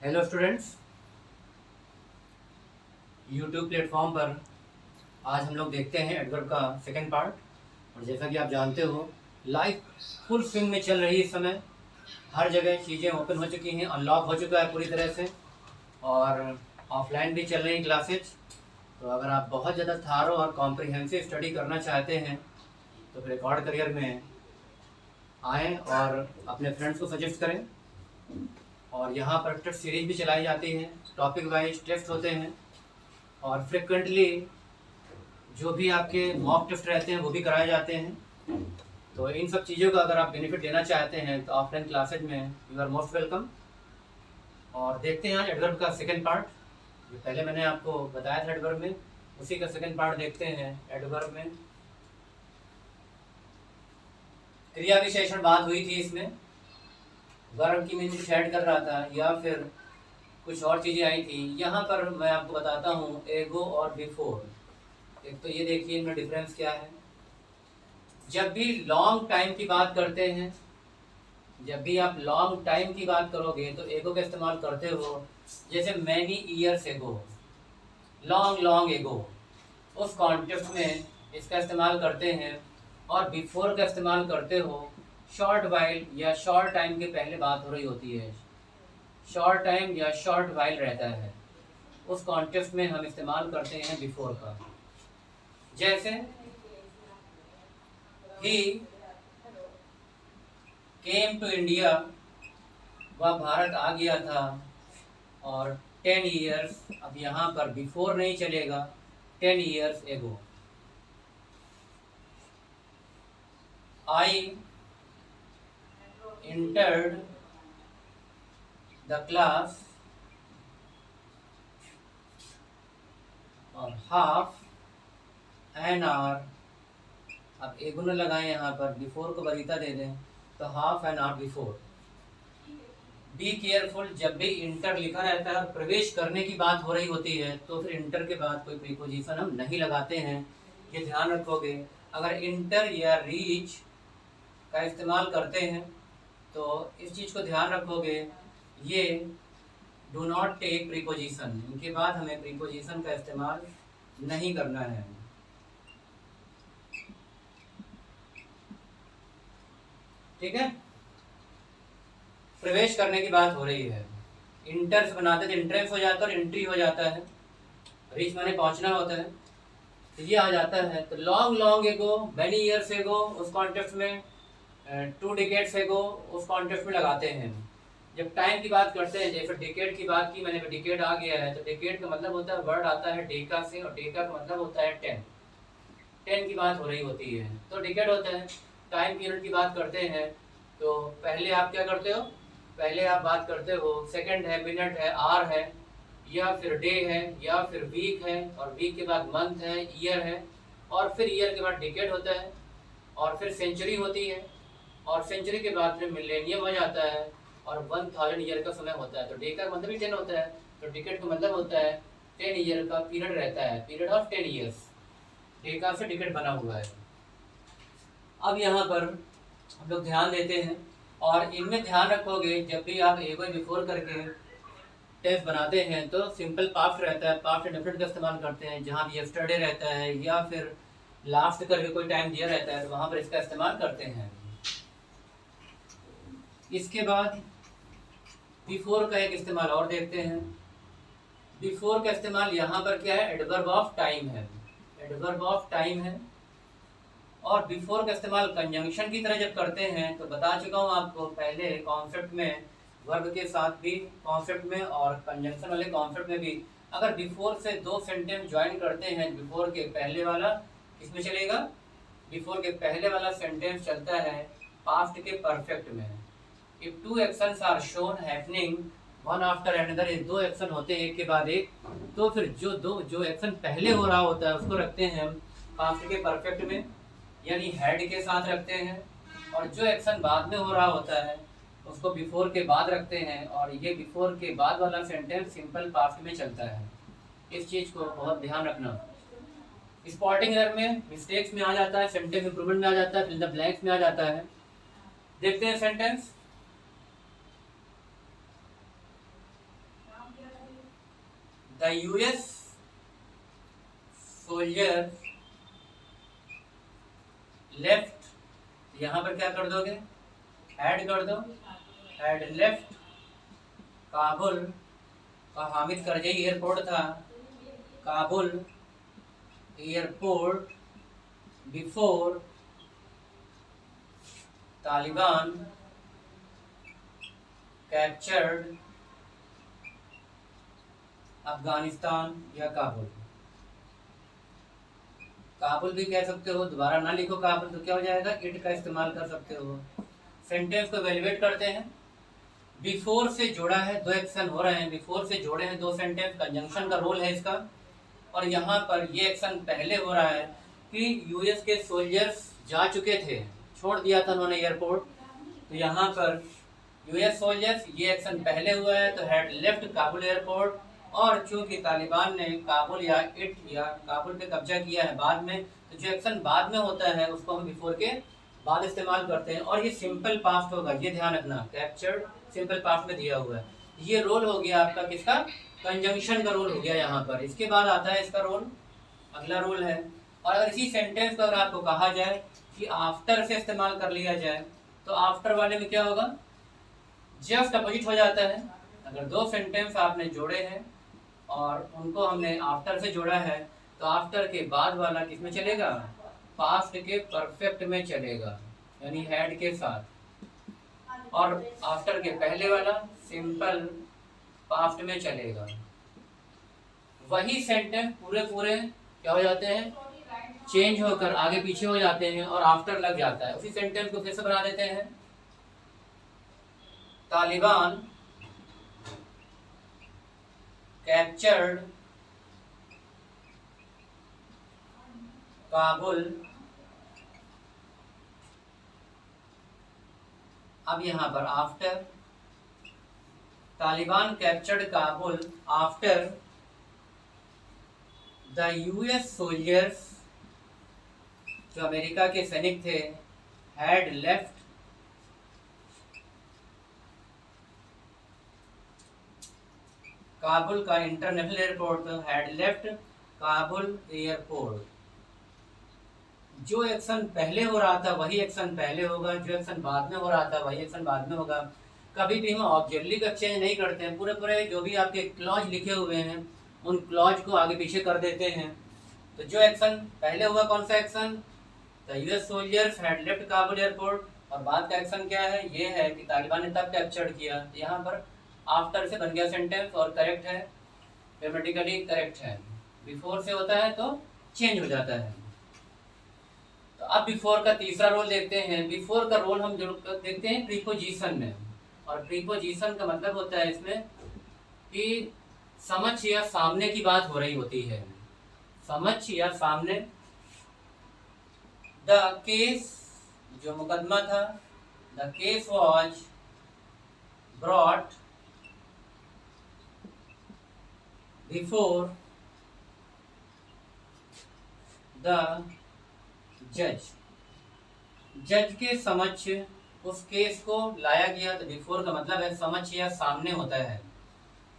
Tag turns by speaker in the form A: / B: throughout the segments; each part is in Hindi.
A: हेलो स्टूडेंट्स, यूट्यूब प्लेटफॉर्म पर आज हम लोग देखते हैं एडवर्ब का सेकंड पार्ट। और जैसा कि आप जानते हो, लाइफ फुल स्विंग में चल रही है इस समय। हर जगह चीज़ें ओपन हो चुकी हैं, अनलॉक हो चुका है पूरी तरह से, और ऑफलाइन भी चल रही हैं क्लासेज। तो अगर आप बहुत ज़्यादा थारो और कॉम्प्रिहेंसिव स्टडी करना चाहते हैं तो रिकॉर्ड करियर में आएँ और अपने फ्रेंड्स को सजेस्ट करें। और यहाँ पर टेस्ट सीरीज भी चलाई जाती है, टॉपिक वाइज टेस्ट होते हैं, और फ्रिक्वेंटली जो भी आपके मॉक टेस्ट रहते हैं वो भी कराए जाते हैं। तो इन सब चीज़ों का अगर आप बेनिफिट लेना चाहते हैं तो ऑफलाइन क्लासेज में यू आर मोस्ट वेलकम। और देखते हैं आज एडवर्ब का सेकंड पार्ट। जो पहले मैंने आपको बताया था एडवर्ब में, उसी का सेकंड पार्ट देखते हैं। एडवर्ब में क्रिया विशेषण बात हुई थी, इसमें वर्ब की मीनिंग ऐड कर रहा था या फिर कुछ और चीज़ें आई थी। यहाँ पर मैं आपको बताता हूँ एगो और बिफोर। एक तो ये देखिए इनमें डिफरेंस क्या है। जब भी लॉन्ग टाइम की बात करते हैं, जब भी आप लॉन्ग टाइम की बात करोगे तो एगो का इस्तेमाल करते हो। जैसे many years ago, long long ago, उस कॉन्टेक्स्ट में इसका इस्तेमाल करते हैं। और बिफोर का इस्तेमाल करते हो शॉर्ट वाइल या शॉर्ट टाइम के पहले बात हो रही होती है, शॉर्ट टाइम या शॉर्ट वाइल रहता है, उस कॉन्टेक्स्ट में हम इस्तेमाल करते हैं बिफोर का। जैसे ही केम टू इंडिया, वह भारत आ गया था। और 10 ईयर्स, अब यहाँ पर बिफोर नहीं चलेगा, 10 years ago. I entered the class और हाफ एन आवर। अब एगो न लगाएं, यहाँ पर बिफोर को वरीता दे दें तो half an hour before. Be careful, जब भी इंटर लिखा रहता है, प्रवेश करने की बात हो रही होती है तो फिर इंटर के बाद कोई प्रीपोजिशन हम नहीं लगाते हैं, ये ध्यान रखोगे। अगर इंटर या रीच का इस्तेमाल करते हैं तो इस चीज़ को ध्यान रखोगे, ये डू नॉट टेक प्रीपोजिशन, इनके बाद हमें प्रीपोजिशन का इस्तेमाल नहीं करना है। ठीक है, प्रवेश करने की बात हो रही है। इंटर से बनाते थे इंट्रेंस हो जाता है और एंट्री हो जाता है, रीच माने पहुंचना होता है, तो ये आ जाता है। तो long long ago, many years ago, उस कॉन्टेक्स्ट में 2 डिकेड्स एगो, उस कॉन्टेक्स्ट में लगाते हैं। जब टाइम की बात करते हैं, जैसे डिकेड की बात की मैंने, डिकेड आ गया है तो डिकेड का मतलब होता है, वर्ड आता है डेका से, और डेका का मतलब होता है 10। 10 की बात हो रही होती है तो डिकेड होता है। टाइम पीरियड की बात करते हैं तो पहले आप क्या करते हो, पहले आप बात करते हो सेकंड है, मिनट है, आवर है, या फिर डे है, या फिर वीक है, और वीक के बाद मंथ है, ईयर है, और फिर ईयर के बाद डिकेड होता है, और फिर सेंचुरी होती है, और सेंचुरी के बाद फिर मिलेनियम हो जाता है, और 1000 ईयर का समय होता है। तो डे का मतलब ही 10 होता है, तो डिकेड का मतलब होता है 10 ईयर का पीरियड रहता है, पीरियड ऑफ 10 ईयर्स। डेका से डिकेड बना हुआ है। अब यहाँ पर हम लोग ध्यान देते हैं, और इनमें ध्यान रखोगे जब भी आप एगो बिफोर करके टेस्ट बनाते हैं तो सिंपल पास्ट रहता है, पास्ट इंडेफिनिट का इस्तेमाल करते हैं। जहाँ भी यस्टरडे रहता है या फिर लास्ट करके कोई टाइम दिया रहता है तो वहाँ पर इसका इस्तेमाल करते हैं। इसके बाद बिफोर का एक इस्तेमाल और देखते हैं। बिफोर का इस्तेमाल यहाँ पर क्या है, एडवर्ब ऑफ टाइम है, एडवर्ब ऑफ टाइम है। और बिफोर का इस्तेमाल कंजंक्शन की तरह जब करते हैं तो बता चुका हूँ आपको पहले कॉन्सेप्ट में, वर्ब के साथ भी कॉन्सेप्ट में और कंजंक्शन वाले कॉन्सेप्ट में भी। अगर बिफोर से 2 सेंटेंस ज्वाइन करते हैं, बिफोर के पहले वाला किसमें चलेगा, बिफोर के पहले वाला सेंटेंस चलता है पास्ट के परफेक्ट में। If 2 actions are shown happening one after another, ये 2 एक्शन होते हैं एक के बाद एक, तो फिर जो एक्शन पहले हो रहा होता है उसको रखते हैं हम पास्ट के परफेक्ट में, यानी हेड के साथ रखते हैं। और जो एक्शन बाद में हो रहा होता है उसको बिफोर के बाद रखते हैं, और ये बिफोर के बाद वाला सेंटेंस सिंपल पास्ट में चलता है। इस चीज़ को बहुत ध्यान रखना। स्पॉटिंग एरर में, मिस्टेक्स में आ जाता है, सेंटेंस इंप्रूवमेंट में आ जाता है, फिल द ब्लैंक्स में आ जाता है। देखते हैं sentence. The US soldier left, यहाँ पर क्या कर दोगे, ऐड कर दो, हैड लेफ्ट काबुल का हामिद करजई एयरपोर्ट था, Kabul airport before Taliban captured Afghanistan या काबुल। काबुल भी कह सकते हो, दोबारा ना लिखो काबुल तो क्या हो जाएगा, इट का इस्तेमाल कर सकते हो। सेंटेंस को एवेल्युएट करते हैं। बिफोर से जोड़ा है, दो एक्शन हो रहे हैं, बिफोर से जोड़े हैं दो सेंटेंस, कंजंक्शन का रोल है इसका। और यहाँ पर ये एक्शन पहले हो रहा है कि यूएस के सोल्जर्स जा चुके थे, छोड़ दिया था उन्होंने एयरपोर्ट, तो यहाँ पर यूएस सोल्जर्स, ये एक्शन पहले हुआ है तो हैड लेफ्ट काबुल एयरपोर्ट। और चूंकि तालिबान ने काबुल या इट या काबुल पे कब्जा किया है बाद में, तो जो एक्शन बाद में होता है उसको हम बिफोर के बाद इस्तेमाल करते हैं। और ये सिंपल पास्ट होगा, ये ध्यान रखना, कैप्चर्ड सिंपल पास्ट में दिया हुआ है। ये रोल हो गया आपका किसका, कंजंक्शन का रोल हो गया यहाँ पर। इसके बाद आता है इसका रोल, अगला रोल है। और अगर इसी सेंटेंस को अगर आपको कहा जाए कि आफ्टर से इस्तेमाल कर लिया जाए, तो आफ्टर वाले में क्या होगा, जस्ट अपोजिट हो जाता है। अगर दो सेंटेंस आपने जोड़े हैं और उनको हमने आफ्टर से जोड़ा है, तो आफ्टर के बाद वाला किसमें चलेगा, पास्ट के परफेक्ट में चलेगा, यानी हैड के साथ। और आफ्टर के पहले वाला सिंपल पास्ट में चलेगा। वही सेंटेंस पूरे पूरे क्या हो जाते हैं, चेंज होकर आगे पीछे हो जाते हैं और आफ्टर लग जाता है। उसी सेंटेंस को फिर से बना देते हैं, तालिबान कैप्चर्ड काबुल। अब यहाँ पर after, Taliban captured Kabul after the US soldiers, जो अमेरिका के सैनिक थे, हैड लेफ्ट काबुल का international airport, had left Kabul airport. जो एक्शन पहले हो रहा था वही एक्शन पहले होगा, जो एक्शन बाद में हो रहा था वही एक्शन बाद में होगा। कभी भी हम ऑब्जेक्टिव का चेंज नहीं करते हैं, पूरे पूरे जो भी आपके क्लॉज लिखे हुए हैं उन क्लॉज को आगे पीछे कर देते हैं। तो जो एक्शन पहले हुआ, कौन सा action, the US soldiers had left Kabul airport, और बाद का एक्शन क्या है, ये है कि तालिबान ने तब कैप्चर किया। यहाँ पर आफ्टर से बन गया सेंटेंस और करेक्ट है, ग्रामेटिकली करेक्ट है। बिफोर से होता है तो चेंज हो जाता है। तो अब बिफोर का तीसरा रोल देखते हैं। बिफोर का रोल हम जरूर देखते हैं प्रीपोजिशन में, और प्रीपोजिशन का मतलब होता है इसमें कि समझ या सामने की बात हो रही होती है, समझ या सामने। द केस, जो मुकदमा था, the case was brought before the जज, जज के समक्ष उस केस को लाया गया। तो बिफोर का मतलब है समक्ष या सामने होता है।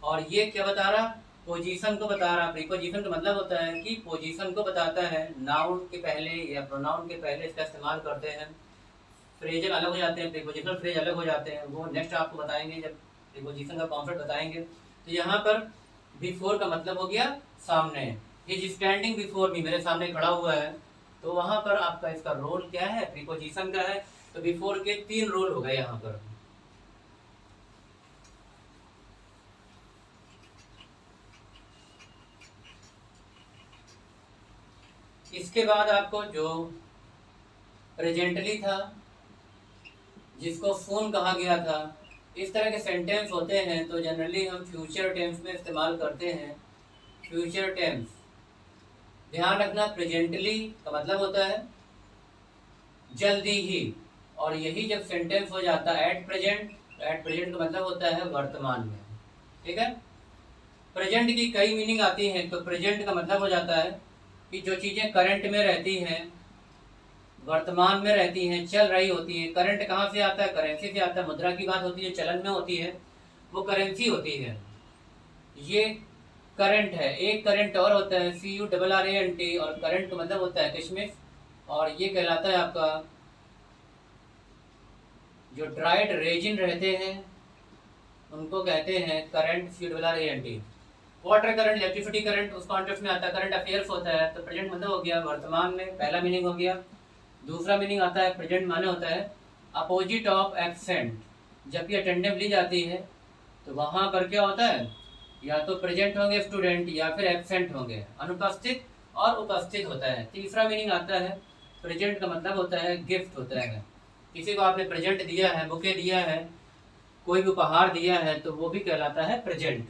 A: और ये क्या बता रहा, पोजीशन को बता रहा। प्रीपोजिशन का मतलब होता है कि पोजीशन को बताता है, नाउन के पहले या प्रोनाउन के पहले इसका इस्तेमाल करते हैं। फ्रेजल अलग हो जाते हैं, प्रीपोजिशनल फ्रेज अलग हो जाते हैं, वो नेक्स्ट आपको बताएंगे जब प्रीपोजिशन का कॉन्सेप्ट बताएंगे। तो यहाँ पर बिफोर का मतलब हो गया सामने, इज स्टैंडिंग बिफोर मी, मेरे सामने खड़ा हुआ है। तो वहां पर आपका इसका रोल क्या है, प्रीपोजिशन का है। तो बिफोर के 3 रोल हो गए यहाँ पर। इसके बाद आपको जो प्रेजेंटली था, जिसको फोन कहा गया था, इस तरह के सेंटेंस होते हैं तो जनरली हम फ्यूचर टेंस में इस्तेमाल करते हैं। फ्यूचर टेंस ध्यान रखना, प्रेजेंटली का मतलब होता है जल्दी ही, और यही जब सेंटेंस हो जाता है एट प्रेजेंट, तो एट प्रेजेंट का मतलब होता है वर्तमान में। ठीक है, प्रेजेंट की कई मीनिंग आती हैं। तो प्रेजेंट का मतलब हो जाता है कि जो चीज़ें करंट में रहती हैं, वर्तमान में रहती हैं, चल रही होती हैं। करंट कहाँ से आता है, करेंसी से आता है। मुद्रा की बात होती है, चलन में होती है, वो करेंसी होती है। ये करंट है, एक करंट और होता है CURRANT, और करंट का मतलब होता है किशमिश, और ये कहलाता है आपका जो ड्राइड रेजिन रहते हैं उनको कहते हैं current CURRANT। Water current, electricity current उस कॉन्टेक्स्ट में आता है। करंट अफेयर्स होता है तो प्रेजेंट मतलब हो गया वर्तमान में, पहला मीनिंग हो गया। दूसरा मीनिंग आता है प्रेजेंट माने होता है अपोजिट ऑफ एब्सेंट। जब ये अटेंडेंस ली जाती है तो वहाँ पर क्या होता है, या तो प्रेजेंट होंगे स्टूडेंट या फिर एब्सेंट होंगे, अनुपस्थित और उपस्थित होता है। तीसरा मीनिंग आता है प्रेजेंट का मतलब होता है गिफ्ट होता है। किसी को आपने प्रेजेंट दिया है, बुके दिया है, कोई भी उपहार दिया है तो वो भी कहलाता है प्रेजेंट।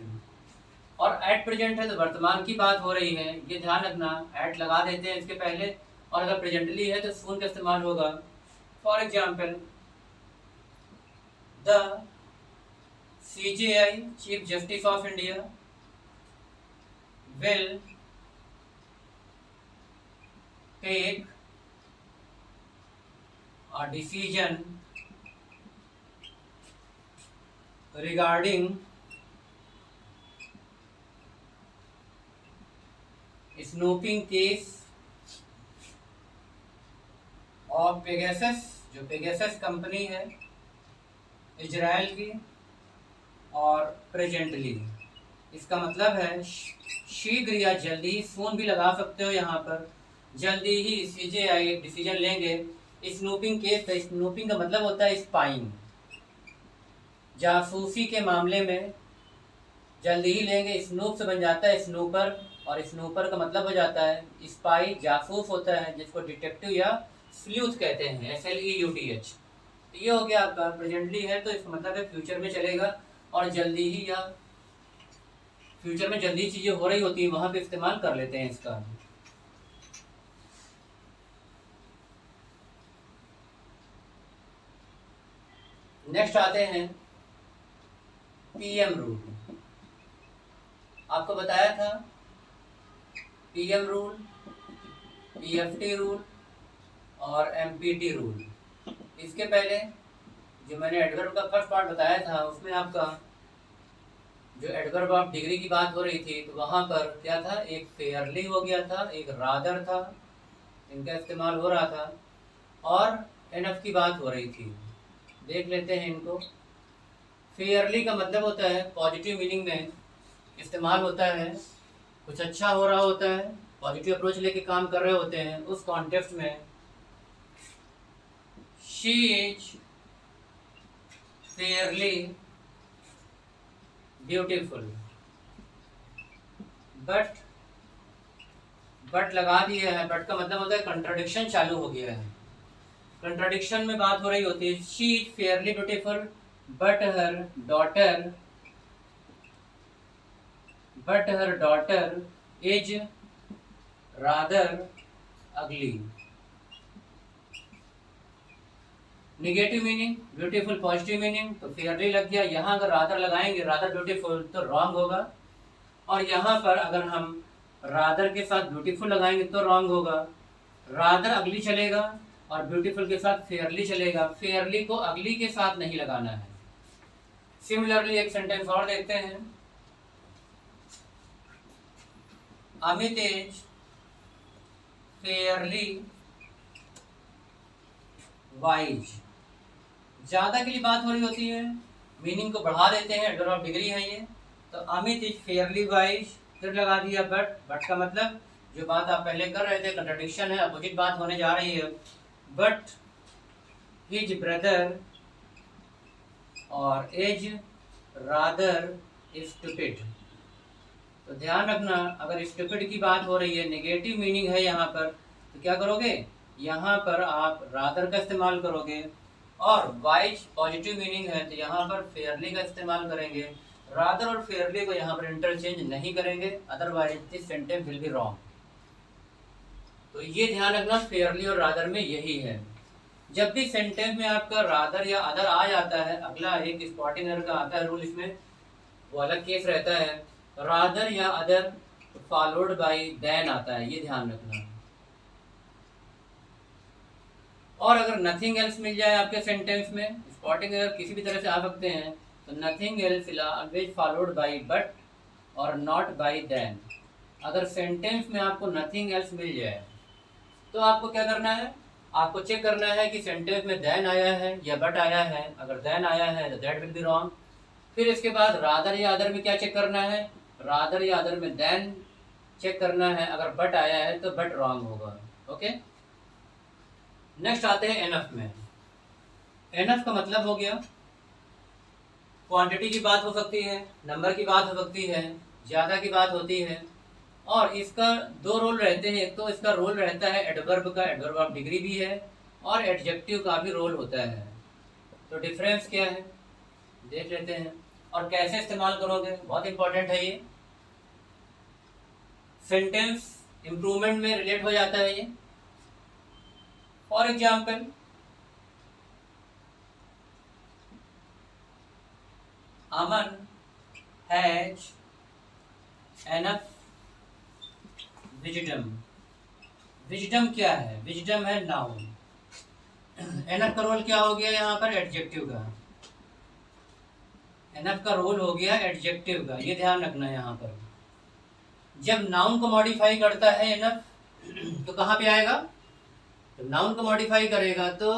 A: और एट प्रेजेंट है तो वर्तमान की बात हो रही है, ये ध्यान रखना, एट लगा देते हैं इसके पहले, और अगर प्रेजेंटली है तो सून का इस्तेमाल होगा। For example, the CJI chief justice of India will take a decision regarding snooping case of Pegasus, जो पेगासस कंपनी है इजराइल की, और प्रेजेंटली इसका मतलब है शीघ्र या जल्दी, फोन भी लगा सकते हो यहाँ पर, जल्दी ही CJI डिसीजन लेंगे स्नूपिंग केस। स्नूपिंग का मतलब होता है स्पाइंग, जासूसी के मामले में जल्दी ही लेंगे। स्नूप से बन जाता है स्नूपर, और स्नूपर का मतलब हो जाता है स्पाई, जासूस होता है, जिसको डिटेक्टिव या स्लूथ कहते हैं, SLEUTH। तो ये हो गया आपका प्रेजेंटली है तो इसका मतलब है फ्यूचर में चलेगा, और जल्दी ही या फ्यूचर में जल्दी चीजें हो रही होती है वहां पे इस्तेमाल कर लेते हैं इसका। नेक्स्ट आते हैं PM रूल। आपको बताया था PM रूल, PFT रूल और MPT रूल। इसके पहले जो मैंने एडवर्ब का फर्स्ट पार्ट बताया था उसमें आपका जो एडवर्ब ऑफ डिग्री की बात हो रही थी तो वहाँ पर क्या था, एक फेयरली हो गया था, एक रादर था, इनका इस्तेमाल हो रहा था, और एनफ की बात हो रही थी। देख लेते हैं इनको। फेयरली का मतलब होता है पॉजिटिव मीनिंग में इस्तेमाल होता है, कुछ अच्छा हो रहा होता है, पॉजिटिव अप्रोच लेके काम कर रहे होते हैं, उस कॉन्टेक्स्ट में she is fairly beautiful. But लगा दिया है, बट का मतलब होता है कंट्राडिक्शन चालू हो गया है, कंट्राडिक्शन में बात हो रही होती है। She is fairly beautiful but her daughter is rather ugly. Negative meaning, beautiful positive meaning, तो फेयरली लग गया। यहाँ अगर रादर लगाएंगे, रादर ब्यूटीफुल, तो रॉन्ग होगा। और यहाँ पर अगर हम रादर के साथ ब्यूटीफुल लगाएंगे तो रॉन्ग होगा। रादर अगली चलेगा और ब्यूटीफुल के साथ फेयरली चलेगा। फेयरली को अगली के साथ नहीं लगाना है। सिमिलरली एक सेंटेंस और देखते हैं। Amit is fairly wise. ज्यादा के लिए बात हो रही होती है, मीनिंग को बढ़ा देते हैं, एडवर्ब ऑफ डिग्री है ये। तो अमित इज फेयरली वाइज, फिर लगा दिया बट का मतलब जो बात आप पहले कर रहे थे कंट्राडिक्शन है, अपोजिट बात होने जा रही है। बट हिज ब्रदर और इज रादर स्टूपिड। तो ध्यान रखना, अगर स्टूपिड की बात हो रही है, नेगेटिव मीनिंग है यहाँ पर, तो क्या करोगे, यहाँ पर आप रादर का इस्तेमाल करोगे। और वाइज पॉजिटिव मीनिंग है तो यहाँ पर फेयरली का इस्तेमाल करेंगे। रादर और फेयरली को यहाँ पर इंटरचेंज नहीं करेंगे, otherwise this sentence will be wrong. तो ये ध्यान रखना, फेयरली और रादर में यही है। जब भी सेंटेंस में आपका रादर या अदर आ जाता है, अगला एक स्पॉटिंग एरर का आता है रूल, इसमें वो अलग केस रहता है। रादर या अदर फॉलोड बाय देन आता है, ये ध्यान रखना। और अगर नथिंग एल्स मिल जाए आपके सेंटेंस में, स्पॉटिंग एरर किसी भी तरह से आ सकते हैं, तो nothing else is always followed by but और नॉट बाय देन। अगर सेंटेंस में आपको नथिंग एल्स मिल जाए तो आपको क्या करना है, आपको चेक करना है कि सेंटेंस में देन आया है या बट आया है। अगर देन आया है तो दैट विल बी रॉन्ग। फिर इसके बाद रादर या अदर में क्या चेक करना है, रादर या अदर में देन चेक करना है। अगर बट आया है तो बट रॉन्ग होगा। ओके, नेक्स्ट आते हैं एनफ में। एनफ का मतलब हो गया क्वांटिटी की बात हो सकती है, नंबर की बात हो सकती है, ज़्यादा की बात होती है। और इसका दो रोल रहते हैं, एक तो इसका रोल रहता है एडवर्ब का, एडवर्ब ऑफ डिग्री भी है, और एडजेक्टिव का भी रोल होता है। तो डिफरेंस क्या है देख लेते हैं, और कैसे इस्तेमाल करोगे, बहुत इंपॉर्टेंट है ये। सेंटेंस इंप्रूवमेंट में रिलेट हो जाता है ये। For example, Aman has enough wisdom. Wisdom क्या है, विजडम है नाउन। एनफ का रोल क्या हो गया यहाँ पर, एडजेक्टिव का। एनफ का रोल हो गया एडजेक्टिव का, ये ध्यान रखना है यहाँ पर। जब नाउन को मॉडिफाई करता है एनफ तो कहाँ पे आएगा, तो नाउन को मॉडिफाई करेगा तो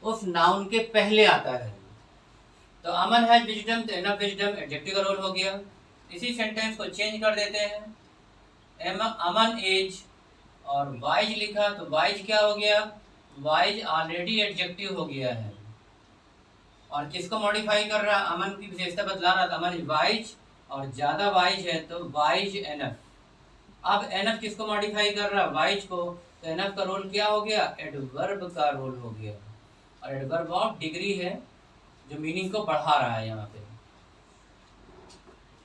A: उस नाउन के पहले आता है। तो अमन हैज विजडम, तो एनफ विजडम एडजेक्टिव का रोल हो गया। इसी सेंटेंस को चेंज कर देते हैं, अमन एज और वाइज लिखा तो वाइज क्या हो गया, वाइज ऑलरेडी एडजेक्टिव हो गया है। और किसको मॉडिफाई कर रहा, अमन की विशेषता बदला रहा था, अमन इज वाइज, और ज्यादा वाइज है तो वाइज एनफ। अब एनफ किसको मॉडिफाई कर रहा, वाइज को, तो एनफ का रोल क्या हो गया, एडवर्ब का रोल हो गया। और एडवर्ब ऑफ डिग्री है जो मीनिंग को बढ़ा रहा है यहाँ पे।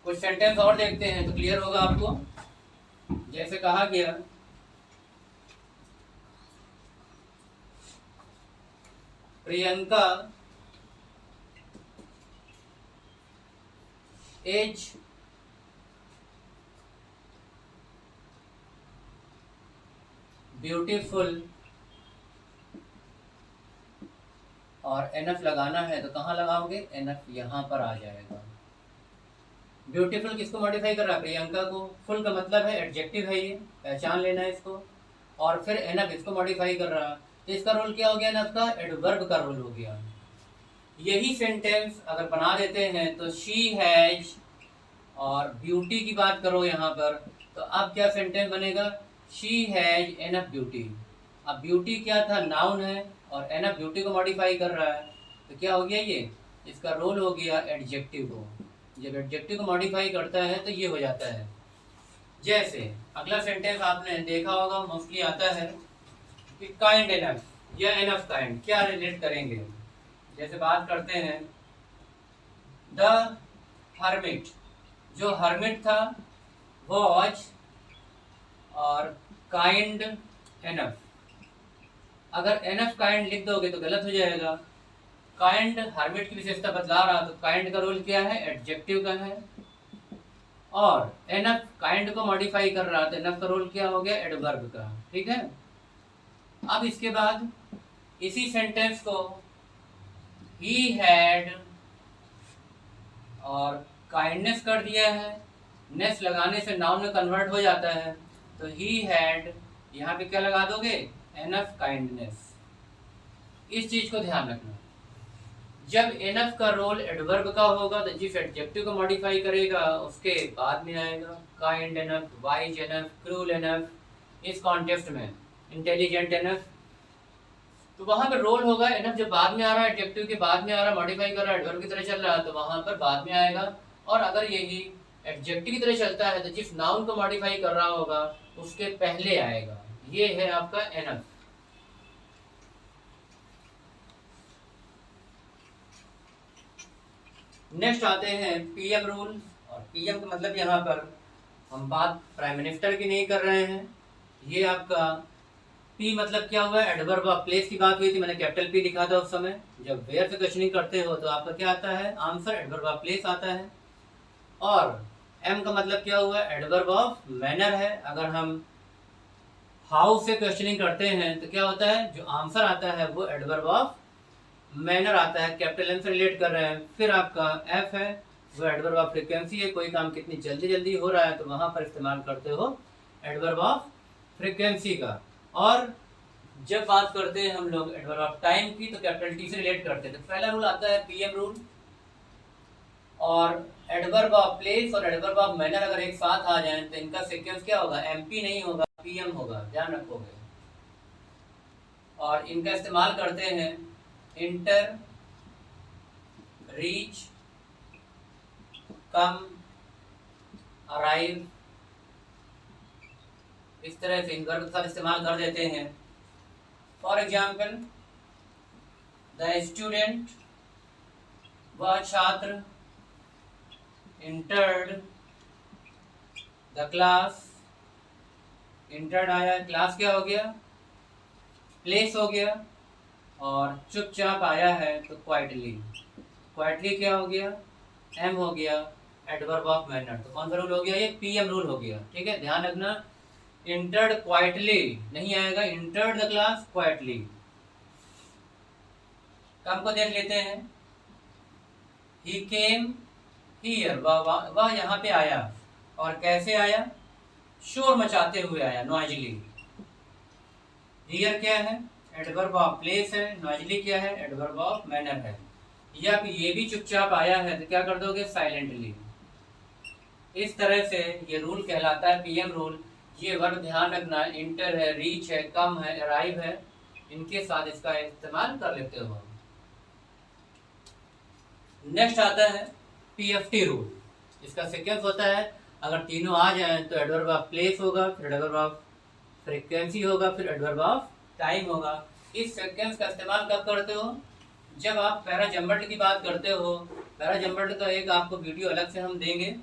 A: कुछ सेंटेंस और देखते हैं तो क्लियर होगा आपको। जैसे कहा गया, प्रियंका एज ब्यूटीफुल, और एनफ लगाना है तो कहाँ लगाओगे, एनफ यहाँ पर आ जाएगा। ब्यूटीफुल किसको मॉडिफाई कर रहा है, प्रियंका को। फुल का मतलब है एडजेक्टिव है, ये पहचान लेना है इसको। और फिर एनफ इसको मॉडिफाई कर रहा है, तो इसका रोल क्या हो गया, एनफ का एडवर्ब का रोल हो गया। यही सेंटेंस अगर बना देते हैं तो शी हैज, और ब्यूटी की बात करो यहाँ पर, तो अब क्या सेंटेंस बनेगा, शी हैज एनफ ब्यूटी। अब ब्यूटी क्या था, नाउन है, और एनफ ब्यूटी को मॉडिफाई कर रहा है, तो क्या हो गया, ये इसका रोल हो गया एडजेक्टिव को। जब एडजेक्टिव को मॉडिफाई करता है तो ये हो जाता है। जैसे अगला सेंटेंस आपने देखा होगा, मोस्टली आता है कि काइंड एनफ या एनफ काइंड, क्या रिलेट करेंगे। जैसे बात करते हैं, द हर्मिट, जो हर्मिट था वॉज, और काइंड एनफ। अगर एनफ काइंड लिख दोगे तो गलत हो जाएगा। काइंड हर्मिट की विशेषता बदला रहा, तो काइंड का रोल क्या है, एडजेक्टिव का है। और एनफ काइंड को मॉडिफाई कर रहा, तो एनफ का रोल क्या हो गया, एडवर्ब का। ठीक है, अब इसके बाद इसी सेंटेंस को ही हैड और काइंडनेस कर दिया है, नेस लगाने से नाउन में कन्वर्ट हो जाता है, तो ही हैड यहाँ पे क्या लगा दोगे, एनफ काइंडनेस। इस चीज को ध्यान रखना, जब एनफ का रोल एडवर्ब का होगा तो जिस एडजेक्टिव को मॉडिफाई करेगा उसके बाद में आएगा। Kind enough, wise enough, cruel enough, इस कॉन्टेक्स्ट में इंटेलिजेंट एनफ, तो वहां पर रोल होगा एनफ। जब बाद में आ रहा है, एडजेक्टिव के बाद में आ रहा है, मॉडिफाई कर रहा है, एडवर्ब की तरह चल रहा है, तो वहां पर बाद में आएगा। और अगर यही एडजेक्टिव की तरह चलता है तो जिस नाउन को मॉडिफाई कर रहा होगा उसके पहले आएगा। ये है आपका एनफ। नेक्स्ट आते हैं पीएम रूल। और पीएम का मतलब यहाँ पर हम बात प्राइम मिनिस्टर की नहीं कर रहे हैं। ये आपका पी मतलब क्या हुआ, एडवर्ब ऑफ प्लेस की बात हुई थी, मैंने कैपिटल पी लिखा था उस समय। जब वेयर से क्वेश्चनिंग करते हो तो आपका क्या आता है, आंसर एडवर्ब ऑफ प्लेस आता है। और एम का मतलब क्या हुआ, एडवर्ब ऑफ मैनर है। अगर हम हाउ से क्वेश्चनिंग करते हैं तो क्या होता है, जो आंसर आता है वो एडवर्ब ऑफ मैनर आता है, कैपिटल एम से रिलेट कर रहे हैं। फिर आपका एफ है वो एडवर्ब ऑफ फ्रीक्वेंसी है, कोई काम कितनी जल्दी जल्दी हो रहा है तो वहां पर इस्तेमाल करते हो एडवर्ब ऑफ फ्रीक्वेंसी का। और जब बात करते हैं हम लोग एडवर्ब ऑफ टाइम की तो कैपिटल टी से रिलेट करते हैं। तो पहला रूल आता है पीएम रूल, और एडवर्ब ऑफ प्लेस और एडवर्ब ऑफ मैनर अगर एक साथ आ जाएं तो इनका सीक्वेंस क्या होगा, एमपी नहीं होगा, पीएम होगा, ध्यान रखोगे। और इनका इस्तेमाल करते हैं इंटर, रीच, कम, अराइव, इस तरह से इन वर्ब के साथ इस्तेमाल कर देते हैं। फॉर एग्जाम्पल द स्टूडेंट, वह छात्र, इंटर्ड द क्लास, इंटर्ड आया, क्लास क्या हो गया, प्लेस हो गया, और चुपचाप आया है तो क्वाइटली, क्वाइटली क्या हो गया, एम हो गया, एडवर्ब ऑफ मैनर। तो कौन सा रूल हो गया, ये पीएम रूल हो गया। ठीक है, ध्यान रखना, इंटर्ड क्वाइटली नहीं आएगा, इंटर्ड द क्लास क्वाइटली। कम को देख लेते हैं, ही केम हियर, वह यहाँ पे आया, और कैसे आया, शोर मचाते हुए आया, नॉइजली। हियर क्या है, एडवर्ब ऑफ प्लेस है, नॉइजली क्या है, एडवर्ब ऑफ मैनर है। या फिर ये भी चुपचाप आया है तो क्या कर दोगे, साइलेंटली। इस तरह से ये रूल कहलाता है पीएम रूल। ये वर्ब ध्यान रखना, इंटर है, रीच है, कम है, अराइव है, इनके साथ इसका इस्तेमाल कर लेते हो। नेक्स्ट आता है पीएफटी रूल। इसका सीक्वेंस होता है, अगर तीनों आ जाए तो एडवर्ब ऑफ प्लेस होगा, फिर एडवर्ब ऑफ फ्रीक्वेंसी होगा, फिर एडवर्ब ऑफ टाइम होगा। इस सीक्वेंस का इस्तेमाल कब करते हो, जब आप पैराजम्बर्ट की बात करते हो। पैराजम्बर्ट का एक आपको वीडियो अलग से हम देंगे,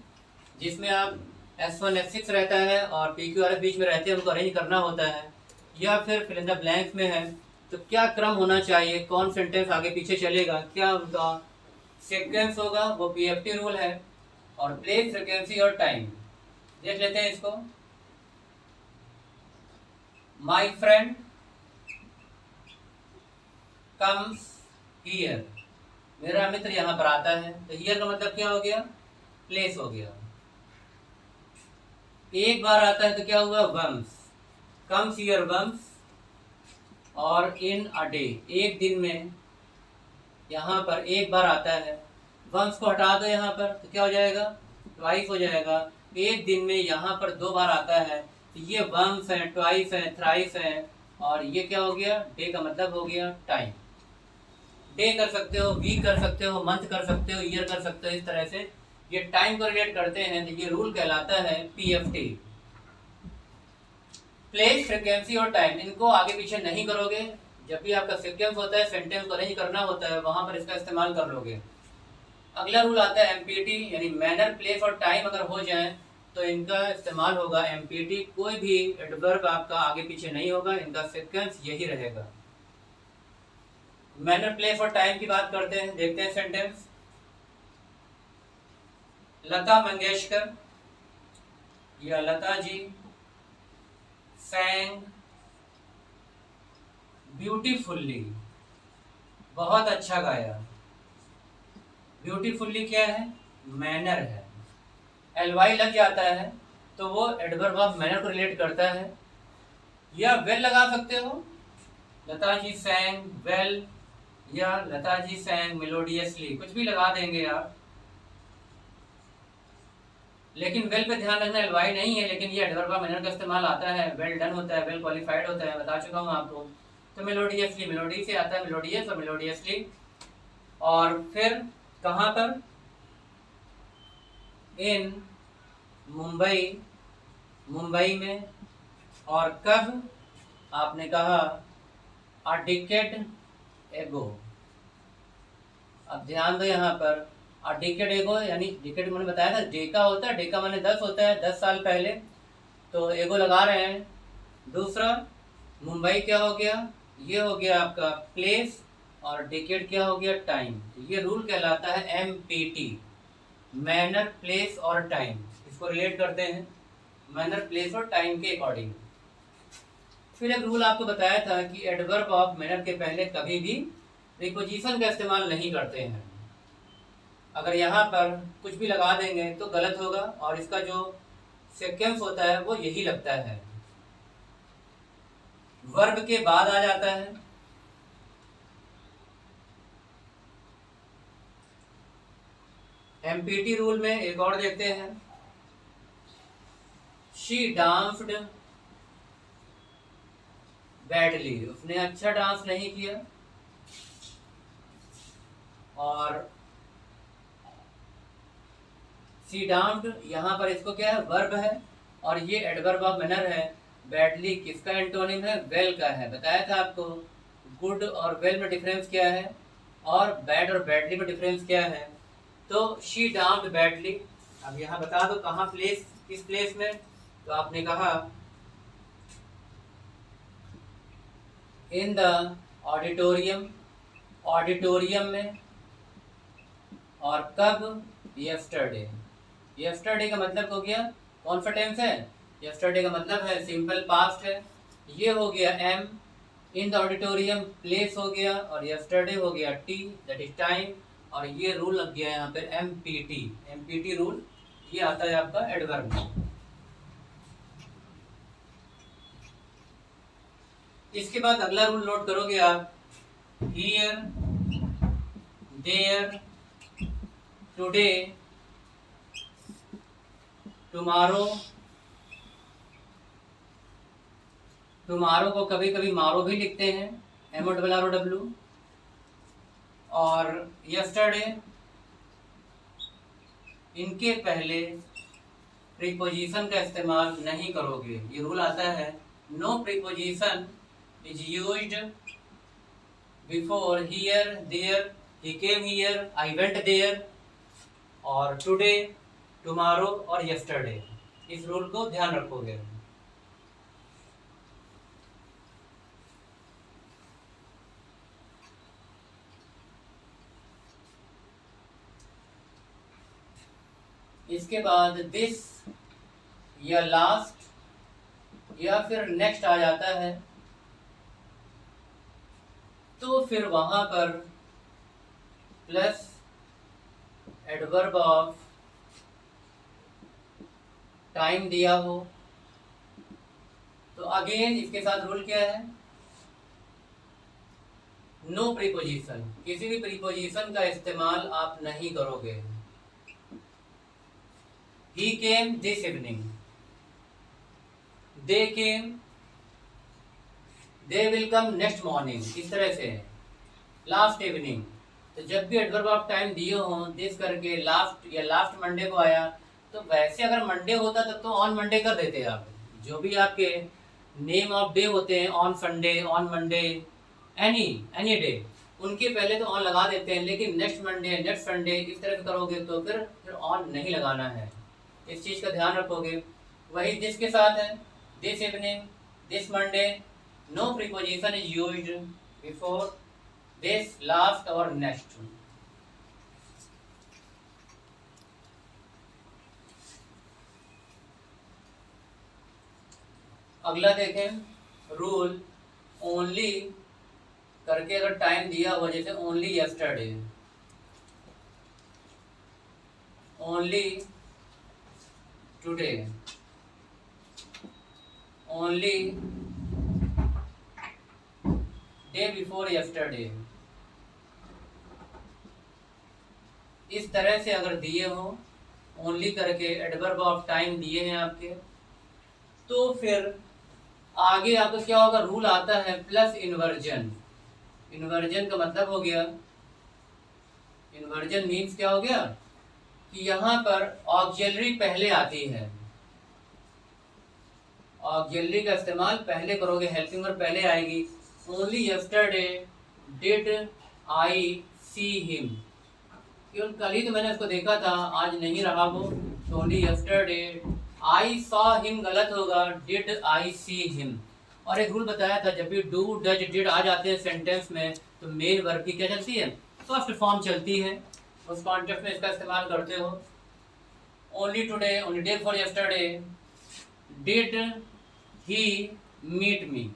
A: जिसमें आप S1 S6 रहता है और PQRS बीच में रहते हैं, उनको अरेंज करना होता है। या फिर फिल इन द ब्लैंक्स में है तो क्या क्रम होना चाहिए, कौन सेंटेंस आगे पीछे चलेगा, क्या उनका सीक्वेंस होगा, वो पीएफटी रूल है। और प्लेस, फ्रीक्वेंसी और टाइम देख लेते हैं इसको। माई फ्रेंड कम्स हियर, मेरा मित्र यहाँ पर आता है, तो हियर का मतलब क्या हो गया, प्लेस हो गया। एक बार आता है तो क्या हुआ, वंस, कम्स हियर वंस। और इन अ डे, एक दिन में यहाँ पर एक बार आता है, वंस को हटा दो यहाँ पर तो क्या हो जाएगा, ट्वाइस हो जाएगा। एक दिन में यहाँ पर 2 बार आता है तो ये वंस है, ट्वाइस है, थ्राइस है, और ये क्या हो गया, डे का मतलब हो गया टाइम। डे कर सकते हो, वीक कर सकते हो, मंथ कर सकते हो, ईयर कर सकते हो। इस तरह से ये टाइम को रिलेट करते हैं तो ये रूल कहलाता है पीएफटी। प्लेस, फ्रीक्वेंसी और टाइम, इनको आगे पीछे नहीं करोगे। जब भी आपका सीक्वेंस होता है, सेंटेंस को अरेंज करना होता है, वहां पर इसका इस्तेमाल कर लोगे। अगला रूल आता है एमपीटी, यानी मैनर, प्लेस और टाइम अगर हो जाए तो इनका इस्तेमाल होगा एमपीटी। कोई भी एडवर्ब आपका आगे पीछे नहीं होगा, इनका सीक्वेंस यही रहेगा। मैनर, प्लेस और टाइम की बात करते हैं, देखते हैं सेंटेंस। लता मंगेशकर या लता जी sang ब्यूटीफुल्ली, बहुत अच्छा गाया। ब्यूटीफुल्ली क्या है, मैनर है। एलवाई लग जाता है तो वो एडवर्ब ऑफ मैनर को रिलेट करता है। या वेल लगा सकते हो, लता जी sang वेल, या लता जी sang मेलोडियसली, कुछ भी लगा देंगे आप। लेकिन वेल पे ध्यान रखना, एलवाई नहीं है, लेकिन ये एडवर्ब ऑफ मैनर का इस्तेमाल आता है। वेल डन होता है, वेल क्वालिफाइड होता है, बता चुका हूँ आपको। तो मेलोडियसली, मेलोडी से आता है मेलोडियस और मेलोडियसली। और फिर कहाँ पर, इन मुंबई, मुंबई में। और कब, आपने कहा अ डिकेड एगो। अब ध्यान दो यहाँ पर, और डिकेड एगो यानी डिकेड मैंने बताया था डेका होता है, डेका माने 10 होता है, 10 साल पहले, तो एगो लगा रहे हैं। दूसरा मुंबई क्या हो गया, ये हो गया आपका प्लेस, और डिकेड क्या हो गया, टाइम। ये रूल कहलाता है एमपीटी, मैनर, प्लेस और टाइम। इसको रिलेट करते हैं मैनर, प्लेस और टाइम के अकॉर्डिंग। फिर एक रूल आपको बताया था कि एडवर्ब ऑफ मैनर के पहले कभी भी प्रीपोजिशन का इस्तेमाल नहीं करते हैं। अगर यहाँ पर कुछ भी लगा देंगे तो गलत होगा, और इसका जो सीक्वेंस होता है वो यही लगता है। वर्ब के बाद आ जाता है एमपीटी रूल में। एक और देखते हैं, शी डांस्ड बैडली, उसने अच्छा डांस नहीं किया। और सी डांस्ड, यहाँ पर इसको क्या है, वर्ब है, और ये एडवर्ब ऑफ मैनर है। बैडली किसका एंटोनिम है, वेल का है। बताया था आपको गुड और वेल में डिफरेंस क्या है, और बैड और बैडली में डिफरेंस क्या है। तो शी डांस्ड बैडली, अब यहाँ बता दो कहाँ प्लेस, किस प्लेस में। तो आपने कहा इन द ऑडिटोरियम, ऑडिटोरियम में। और कब, यस्टरडे। यस्टरडे का मतलब हो गया कौन सा टेंस है, यस्टरडे का मतलब है सिंपल पास्ट है। ये हो गया एम, इन द ऑडिटोरियम प्लेस हो गया, और यस्टरडे हो गया टी, दैट इज टाइम। और ये रूल लग गया यहाँ पे एमपीटी, एमपीटी रूल, ये आता है आपका एडवर्ब में। इसके बाद अगला रूल नोट करोगे आप, here, there, today, tomorrow. Tomorrow को कभी कभी मारो भी लिखते हैं, MORROW। और यस्टरडे, इनके पहले प्रीपोजिशन का इस्तेमाल नहीं करोगे। ये रूल आता है, no preposition is used before here, there, he came here, I went there, और टुडे, टुमारो और यस्टरडे। इस रूल को ध्यान रखोगे। इसके बाद दिस या लास्ट या फिर नेक्स्ट आ जाता है, तो फिर वहां पर प्लस एडवर्ब ऑफ टाइम दिया हो। तो अगेन इसके साथ रूल क्या है, नो प्रीपोजिशन, किसी भी प्रीपोजिशन का इस्तेमाल आप नहीं करोगे। He came this evening, they came, they will come next morning, इस तरह से। लास्ट इवनिंग, तो जब भी एडवर्ब ऑफ टाइम दिए हों दिस करके लास्ट या लास्ट मंडे को आया, तो वैसे अगर मंडे होता तब तो ऑन मंडे कर देते आप। जो भी आपके नेम ऑफ डे होते हैं, on Sunday, on Monday, any day, उनके पहले तो ऑन लगा देते हैं। लेकिन नेक्स्ट मंडे, नेक्स्ट संडे, इस तरह से करोगे तो फिर ऑन नहीं लगाना है। इस चीज का ध्यान रखोगे। वही दिस के साथ है, this evening, this Monday, no preposition is used before this, last और नेक्स्ट। अगला देखें, रूल ओनली करके अगर टाइम दिया हो, जैसे only yesterday, only today, only day before yesterday, इस तरह से अगर दिए हो, ओनली करके एडवर्ब ऑफ टाइम दिए हैं आपके, तो फिर आगे आपको क्या होगा, रूल आता है प्लस इन्वर्जन। इन्वर्जन का मतलब हो गया, इन्वर्जन मीन्स क्या हो गया कि यहाँ पर ऑक्सिलरी पहले आती है। ऑक्सिलरी का इस्तेमाल पहले करोगे, हेल्पिंग वर्ब पहले आएगी। Only yesterday did I see him, केवल कल ही तो मैंने उसको देखा था, आज नहीं रहा वो। तो only yesterday I saw him गलत होगा, डिड आई सी हिम। और एक रूल बताया था, जब भी डू, डज, डिड आ जाते हैं सेंटेंस में, तो मेन वर्ब की क्या चलती है, फर्स्ट फॉर्म चलती है। उस कॉन्टेक्स्ट में इसका इस्तेमाल करते हो। Only today, only day for yesterday, did he meet me,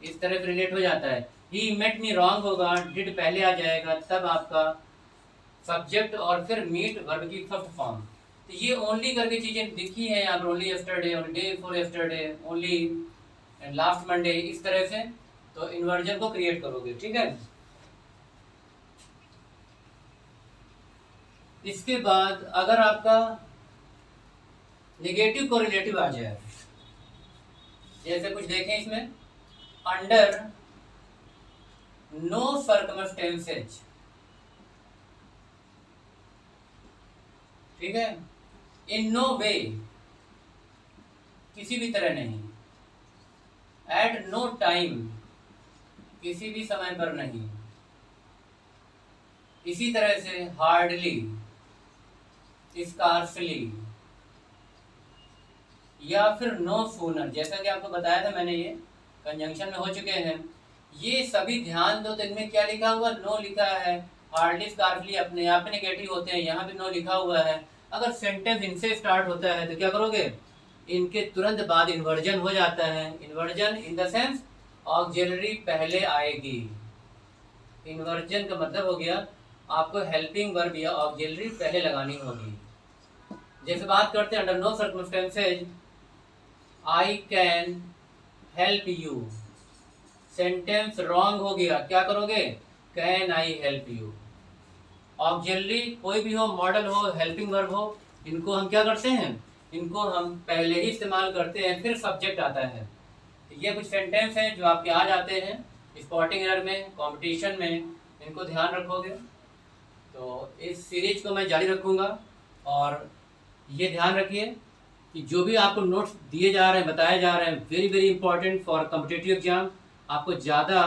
A: इस तरह से रिलेट हो जाता है। ही मेट मी रॉन्ग होगा, डिड पहले आ जाएगा, तब आपका सब्जेक्ट और फिर मीट वर्ब की फर्स्ट फॉर्म। तो ये ओनली करके चीजें दिखी हैं यहाँ पर, only yesterday, only day before yesterday, only and last Monday, इस तरह से तो इन्वर्जन को क्रिएट करोगे। ठीक है, इसके बाद अगर आपका नेगेटिव कोरिलेटिव आ जाए, जैसे कुछ देखें इसमें, अंडर नो सर्कमस्टेंसेज, ठीक है, इन नो वे, किसी भी तरह नहीं, एट नो टाइम, किसी भी समय पर नहीं, इसी तरह से हार्डली, स्कार्सली, या फिर नो सूनर, जैसा कि आपको बताया था मैंने, ये कंजंक्शन में हो चुके हैं। ये सभी ध्यान दो, तो इनमें क्या लिखा हुआ, नो लिखा है। हार्डली, स्कार्फली अपने आप में नेगेटिव होते हैं, यहाँ पे नो लिखा हुआ है। अगर सेंटेंस इनसे स्टार्ट होता है तो क्या करोगे, इनके तुरंत बाद इन्वर्जन हो जाता है। Inversion in the sense auxiliary पहले आएगी। इन्वर्जन का मतलब हो गया आपको हेल्पिंग वर्ब या ऑक्सिलरी पहले लगानी होगी। जैसे बात करते हैं, under no circumstances I can help you, sentence wrong हो गया, क्या करोगे, can I help you. Auxiliary कोई भी हो, मॉडल हो, हेल्पिंग वर्ब हो, इनको हम क्या करते हैं, इनको हम पहले ही इस्तेमाल करते हैं, फिर सब्जेक्ट आता है। तो ये कुछ सेंटेंस हैं जो आपके आ जाते हैं स्पॉटिंग एरर में, कंपटीशन में, इनको ध्यान रखोगे। तो इस सीरीज को मैं जारी रखूँगा, और ये ध्यान रखिए कि जो भी आपको नोट्स दिए जा रहे हैं, बताए जा रहे हैं, very very important for competitive exam. आपको ज़्यादा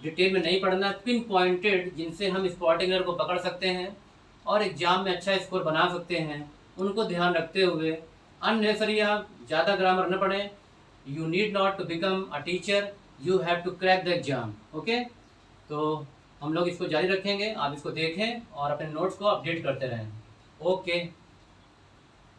A: डिटेल में नहीं पढ़ना, पिन पॉइंटेड जिनसे हम स्पॉटिंग एरर को पकड़ सकते हैं और एग्जाम में अच्छा स्कोर बना सकते हैं, उनको ध्यान रखते हुए अननेसेसरी आप ज़्यादा ग्रामर न पढ़ें। You need not to become a teacher, you have to crack the exam. Okay, तो हम लोग इसको जारी रखेंगे, आप इसको देखें और अपने नोट्स को अपडेट करते रहें। ओके।